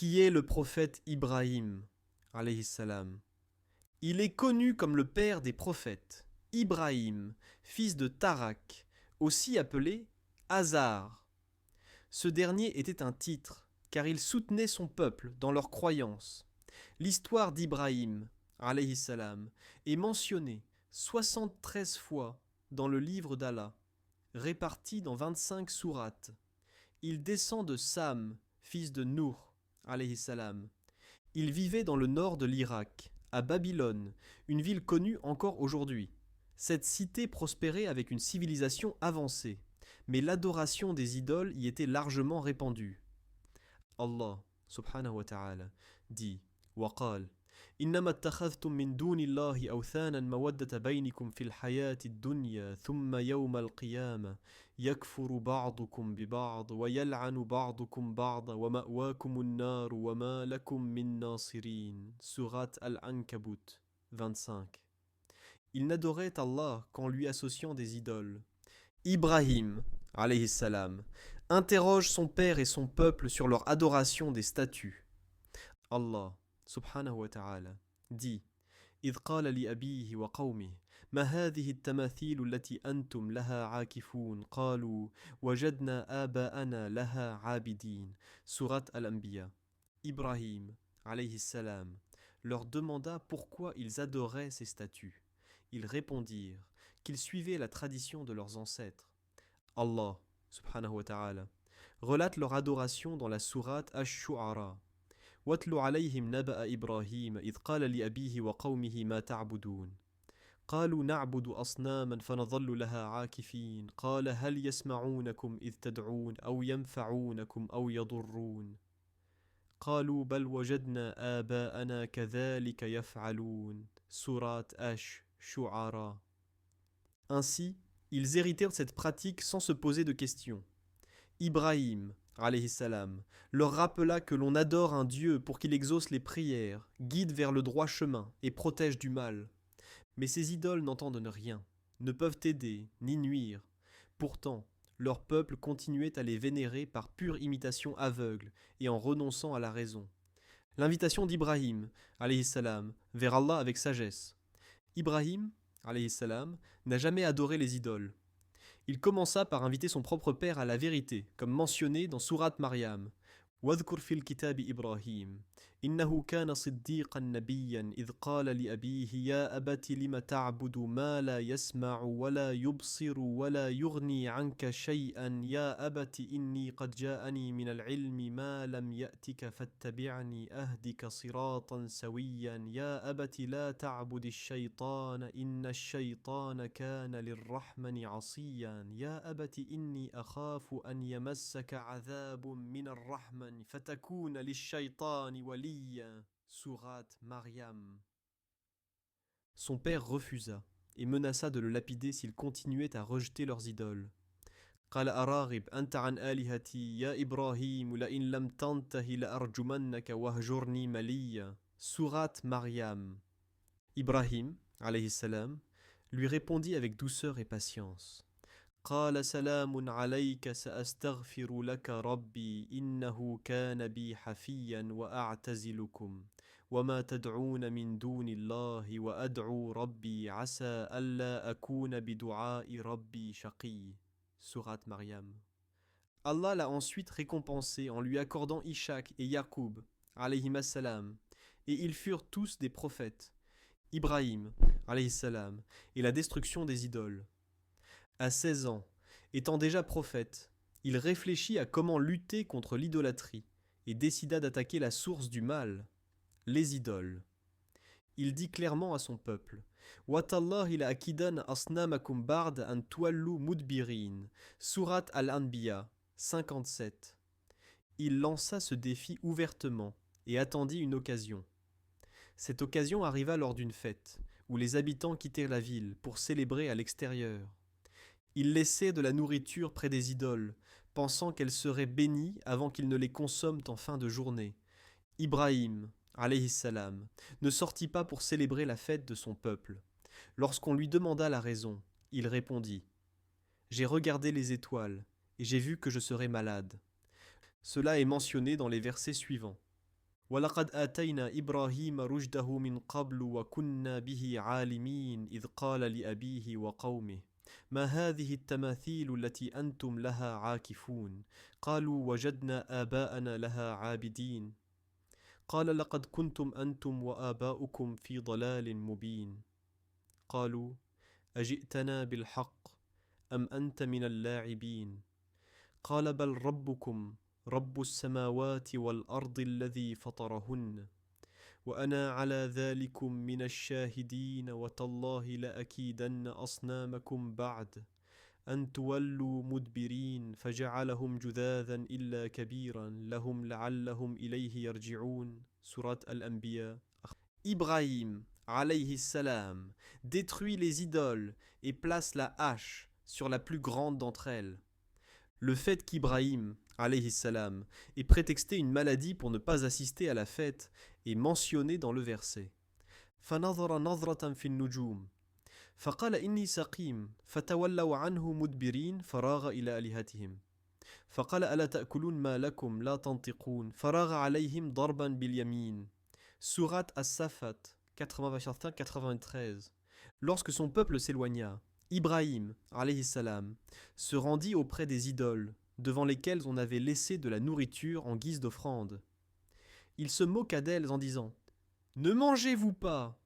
Qui est le prophète Ibrahim, alayhi salam. Il est connu comme le père des prophètes, Ibrahim, fils de Tarak, aussi appelé Hazar. Ce dernier était un titre, car il soutenait son peuple dans leurs croyances. L'histoire d'Ibrahim, alayhi salam, est mentionnée 73 fois dans le livre d'Allah, répartie dans 25 sourates. Il descend de Sam, fils de Nour, alayhi salam. Il vivait dans le nord de l'Irak, à Babylone, une ville connue encore aujourd'hui. Cette cité prospérait avec une civilisation avancée, mais l'adoration des idoles y était largement répandue. Allah subhanahu wa ta'ala dit وقال إنما اتخذتم من دون الله أوثانا مودة بينكم في الحياة الدنيا ثم يوم القيامة يكفر بعضكم ببعض ويلعن بعضكم بعضا ومأواكم النار وما لكم من ناصرين. Sourate Al-Ankabut 25. Il n'adorait Allah qu'en lui associant des idoles. Ibrahim, alayhi salam, interroge son père et son peuple sur leur adoration des statues. Allah, subhanahu wa ta'ala, dit إذ قال لأبيه وقومه ما هذه التماثيل التي أنتم لها عاكفون قالوا وجدنا آباءنا لها عابدين. Sourate Al-Anbiya. Ibrahim, alayhi salam, leur demanda pourquoi ils adoraient ces statues. Ils répondirent qu'ils suivaient la tradition de leurs ancêtres. Allah, subhanahu wa ta'ala, relate leur adoration dans la sourate Ash-Shu'ara. واتل عليهم نبأ إبراهيم إذ قال لأبيه وقومه ما تعبدون قالوا نعبد أصناما فنظل لها عاكفين قال هل يسمعونكم إذ تدعون أو ينفعونكم أو يضرون قالوا بل وجدنا آباءنا كذلك يفعلون. Sourate Ash-Shu'ara. Ainsi, ils héritèrent cette pratique sans se poser de questions. Ibrahim, alayhi salam, leur rappela que l'on adore un Dieu pour qu'il exauce les prières, guide vers le droit chemin et protège du mal. Mais ces idoles n'entendent rien, ne peuvent aider ni nuire. Pourtant, leur peuple continuait à les vénérer par pure imitation aveugle et en renonçant à la raison. L'invitation d'Ibrahim, alayhi salam, vers Allah avec sagesse. Ibrahim, alayhi salam, n'a jamais adoré les idoles. Il commença par inviter son propre père à la vérité, comme mentionné dans Sourate Maryam. واذكر في الكتاب إبراهيم إنه كان صديقا نبيا إذ قال لأبيه يا أبت لم تعبد ما لا يسمع ولا يبصر ولا يغني عنك شيئا يا أبت إني قد جاءني من العلم ما لم يأتك فاتبعني أهدك صراطا سويا يا أبت لا تعبد الشيطان إن الشيطان كان للرحمن عصيا يا أبت إني أخاف أن يمسك عذاب من الرحمن فتكون للشيطان وليا. Sourate Maryam. Son père refusa et menaça de le lapider s'il continuait à rejeter leurs idoles. قال أراغب أنت عن آلهتي يا إبراهيم لئن لم تنته لأرجمنك واهجرني مليا. Sourate Maryam. Ibrahim, alayhi salam, lui répondit avec douceur et patience. قال سلام عليك سأستغفر لك ربي إنه كان بي حفيا وأعتزلكم وما تدعون من دون الله وأدعو ربي عسى ألا أكون بدعاء ربي شقي. Sourate Maryam. Allah l'a ensuite récompensé en lui accordant Ishaq et Yaqub, alayhim salam, et ils furent tous des prophètes. Ibrahim, alayhi salam, et la destruction des idoles. À 16 ans, étant déjà prophète, il réfléchit à comment lutter contre l'idolâtrie et décida d'attaquer la source du mal, les idoles. Il dit clairement à son peuple Watallahi la akidan asnamakum ba'd an tuwallu mudbirin. Sourate Al-Anbiya 57. Il lança ce défi ouvertement et attendit une occasion. Cette occasion arriva lors d'une fête, où les habitants quittèrent la ville pour célébrer à l'extérieur. Ils laissaient de la nourriture près des idoles, pensant qu'elles seraient bénies avant qu'ils ne les consomment en fin de journée. Ibrahim, alayhi salam, ne sortit pas pour célébrer la fête de son peuple. Lorsqu'on lui demanda la raison, il répondit « J'ai regardé les étoiles, et j'ai vu que je serais malade. » Cela est mentionné dans les versets suivants. ولقد آتينا إبراهيم رشده من قبل وكنا به عالمين إذ قال لأبيه وقومه ما هذه التماثيل التي أنتم لها عاكفون قالوا وجدنا آباءنا لها عابدين قال لقد كنتم أنتم وآباؤكم في ضلال مبين قالوا أجئتنا بالحق أم أنت من اللاعبين قال بل ربكم رب السماوات والأرض الذي فطرهن وأنا على ذلكم من الشاهدين وتالله لأكيدن أصنامكم بعد أن تولوا مدبرين فجعلهم جذاذا إلا كبيرا لهم لعلهم إليه يرجعون. Sourate Al-Anbiya. Ibrahim, alayhi salam, détruit les idoles et place la hache sur la plus grande d'entre elles. Le fait qu'Ibrahim, alayhi salam, ait prétexté une maladie pour ne pas assister à la fête est mentionné dans le verset. فنظر نظرة في النجوم فقال إني سقيم فتولوا عنه مدبرين فراغ إلى آلهتهم فقال ألا تأكلون ما لكم لا تنطقون فراغ عليهم ضربا باليمين. Sourate As-Saffat 80-93. Lorsque son peuple s'éloigna, Ibrahim, alayhi salam, se rendit auprès des idoles, devant lesquelles on avait laissé de la nourriture en guise d'offrande. Il se moqua d'elles en disant « Ne mangez-vous pas !»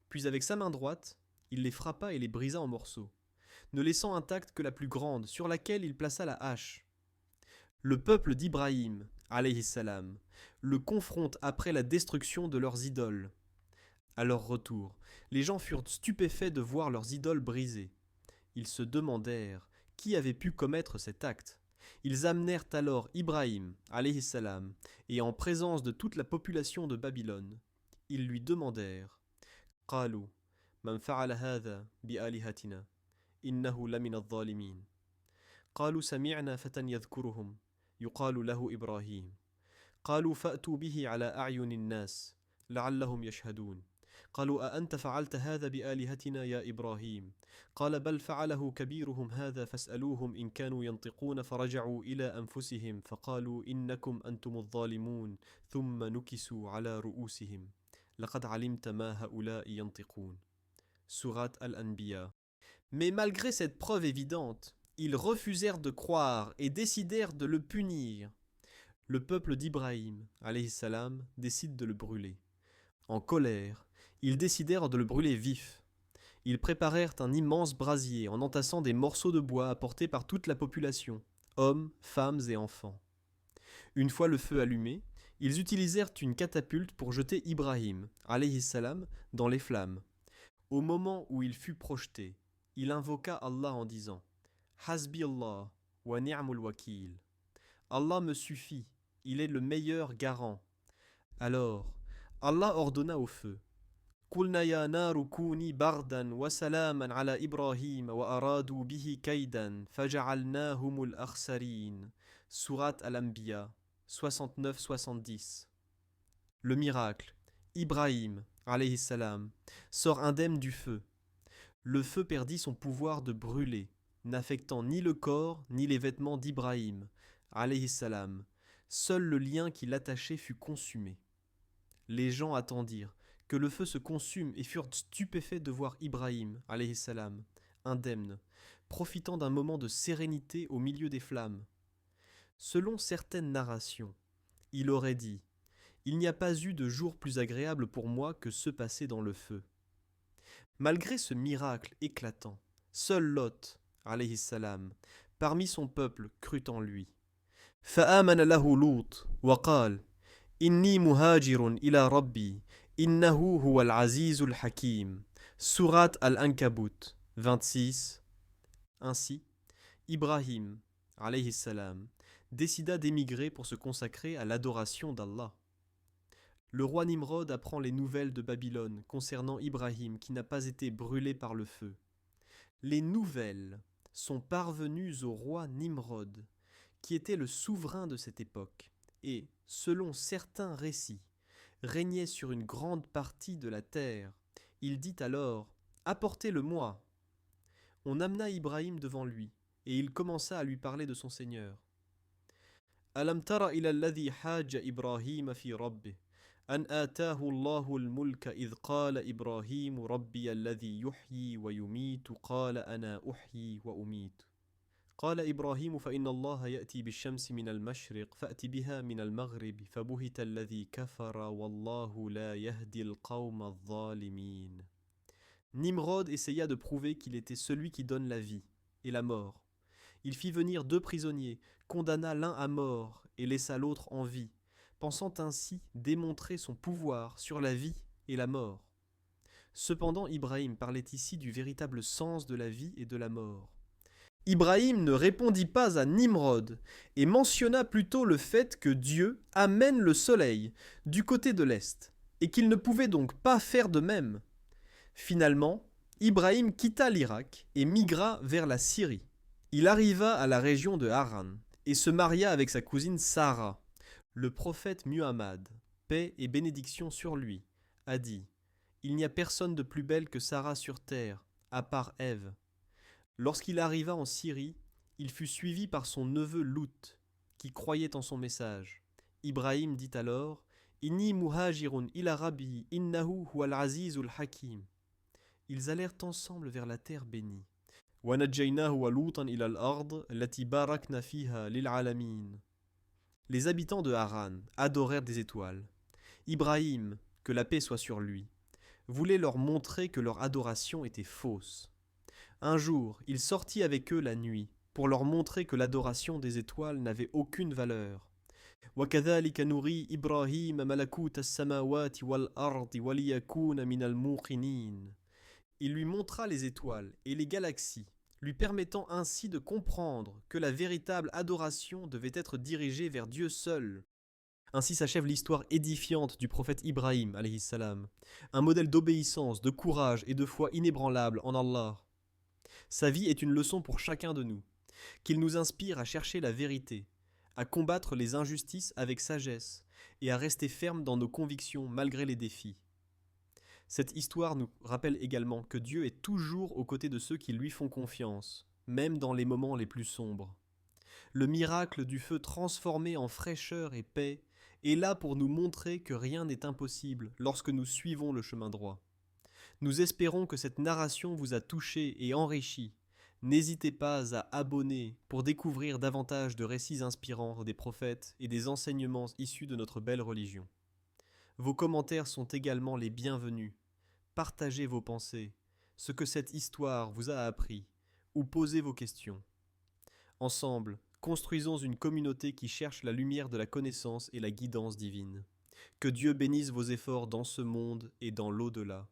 Puis avec sa main droite, il les frappa et les brisa en morceaux, ne laissant intacte que la plus grande, sur laquelle il plaça la hache. Le peuple d'Ibrahim, alayhi salam, le confronte après la destruction de leurs idoles. À leur retour, les gens furent stupéfaits de voir leurs idoles brisées. Ils se demandèrent qui avait pu commettre cet acte. Ils amenèrent alors Ibrahim, alayhi salam, et en présence de toute la population de Babylone, ils lui demandèrent « Qalu, man fa'ala hadha bi alihatina, innahu lamina adh-dhalimin. » قالوا سمعنا فتى يذكرهم يقال له إبراهيم قالوا فأتوا به على أعين الناس لعلهم يشهدون قالوا أأنت فعلت هذا بآلهتنا يا إبراهيم قال بل فعله كبيرهم هذا فاسألوهم إن كانوا ينطقون فرجعوا إلى أنفسهم فقالوا إنكم أنتم الظالمون ثم نكسوا على رؤوسهم لقد علمت ما هؤلاء ينطقون. Sourate Al-Anbiya. Mais malgré cette preuve évidente, ils refusèrent de croire et décidèrent de le punir. Le peuple d'Ibrahim, alayhi salam, décide de le brûler. En colère, ils décidèrent de le brûler vif. Ils préparèrent un immense brasier en entassant des morceaux de bois apportés par toute la population, hommes, femmes et enfants. Une fois le feu allumé, ils utilisèrent une catapulte pour jeter Ibrahim, alayhi salam, dans les flammes. Au moment où il fut projeté, il invoqua Allah en disant « Hasbi Allah wa ni'mul wakil » Allah me suffit, il est le meilleur garant. Alors, Allah ordonna au feu قُلْنَا يَا نَارُ كُونِي بَرْدًا وَسَلَامًا عَلَى إِبْرَاهِيمَ وَأَرَادُوا بِهِ كَيْدًا فَجَعَلْنَاهُمُ الْأَخْسَرِينَ. Sourate Al-Anbiya 69-70. Le miracle, Ibrahim, alayhi salam, sort indemne du feu. Le feu perdit son pouvoir de brûler, n'affectant ni le corps ni les vêtements d'Ibrahim, alayhi salam. Seul le lien qui l'attachait fut consumé. Les gens attendirent que le feu se consume et furent stupéfaits de voir Ibrahim, alayhi salam, indemne, profitant d'un moment de sérénité au milieu des flammes. Selon certaines narrations, il aurait dit « Il n'y a pas eu de jour plus agréable pour moi que ceux passés dans le feu. » Malgré ce miracle éclatant, seul Lot, alayhi salam, parmi son peuple crut en lui. فآمن له لوط وقال إني مهاجر إلى ربي إنه هو العزيز الحكيم. Sourate Al-Ankabut 26. Ainsi, Ibrahim, alayhi salam, décida d'émigrer pour se consacrer à l'adoration d'Allah. Le roi Nimrod apprend les nouvelles de Babylone concernant Ibrahim qui n'a pas été brûlé par le feu. Les nouvelles sont parvenues au roi Nimrod, qui était le souverain de cette époque, et, selon certains récits, régnait sur une grande partie de la terre. Il dit alors « Apportez-le-moi » On amena Ibrahim devant lui, et il commença à lui parler de son Seigneur. Alam tara ila alladhi hajja Ibrahim fi rabbih أن آتاه الله الملك إذ قال إبراهيم ربي الذي يحيي ويميت قال أنا أحيي وأميت قال إبراهيم فإن الله يأتي بالشمس من المشرق فأت بها من المغرب فبهت الذي كفر والله لا يهدي القوم الظالمين. Nimrod essaya de prouver qu'il était celui qui donne la vie et la mort. Il fit venir 2 prisonniers, condamna l'un à mort et laissa l'autre en vie, pensant ainsi démontrer son pouvoir sur la vie et la mort. Cependant, Ibrahim parlait ici du véritable sens de la vie et de la mort. Ibrahim ne répondit pas à Nimrod et mentionna plutôt le fait que Dieu amène le soleil du côté de l'est et qu'il ne pouvait donc pas faire de même. Finalement, Ibrahim quitta l'Irak et migra vers la Syrie. Il arriva à la région de Haran et se maria avec sa cousine Sarah. Le prophète Muhammad, paix et bénédiction sur lui, a dit « Il n'y a personne de plus belle que Sarah sur terre, à part Ève. » Lorsqu'il arriva en Syrie, il fut suivi par son neveu Lut, qui croyait en son message. Ibrahim dit alors « Inni muhajirun ila rabbi innahu huwal azizul hakim » Ils allèrent ensemble vers la terre bénie. Les habitants de Haran adorèrent des étoiles. Ibrahim, que la paix soit sur lui, voulait leur montrer que leur adoration était fausse. Un jour, il sortit avec eux la nuit pour leur montrer que l'adoration des étoiles n'avait aucune valeur. وَكَذَلِكَ نُرِي إِبْرَاهِيمَ مَلَكُوتَ السَّمَاوَاتِ وَالْأَرْضِ وَلِيَكُونَ مِنَ الْمُوقِنِينَ. Il lui montra les étoiles et les galaxies, lui permettant ainsi de comprendre que la véritable adoration devait être dirigée vers Dieu seul. Ainsi s'achève l'histoire édifiante du prophète Ibrahim, alayhi salam, un modèle d'obéissance, de courage et de foi inébranlable en Allah. Sa vie est une leçon pour chacun de nous, qu'il nous inspire à chercher la vérité, à combattre les injustices avec sagesse et à rester ferme dans nos convictions malgré les défis. Cette histoire nous rappelle également que Dieu est toujours aux côtés de ceux qui lui font confiance, même dans les moments les plus sombres. Le miracle du feu transformé en fraîcheur et paix est là pour nous montrer que rien n'est impossible lorsque nous suivons le chemin droit. Nous espérons que cette narration vous a touché et enrichi. N'hésitez pas à abonner pour découvrir davantage de récits inspirants des prophètes et des enseignements issus de notre belle religion. Vos commentaires sont également les bienvenus. Partagez vos pensées, ce que cette histoire vous a appris, ou posez vos questions. Ensemble, construisons une communauté qui cherche la lumière de la connaissance et la guidance divine. Que Dieu bénisse vos efforts dans ce monde et dans l'au-delà.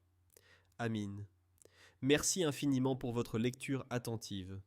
Amin. Merci infiniment pour votre lecture attentive.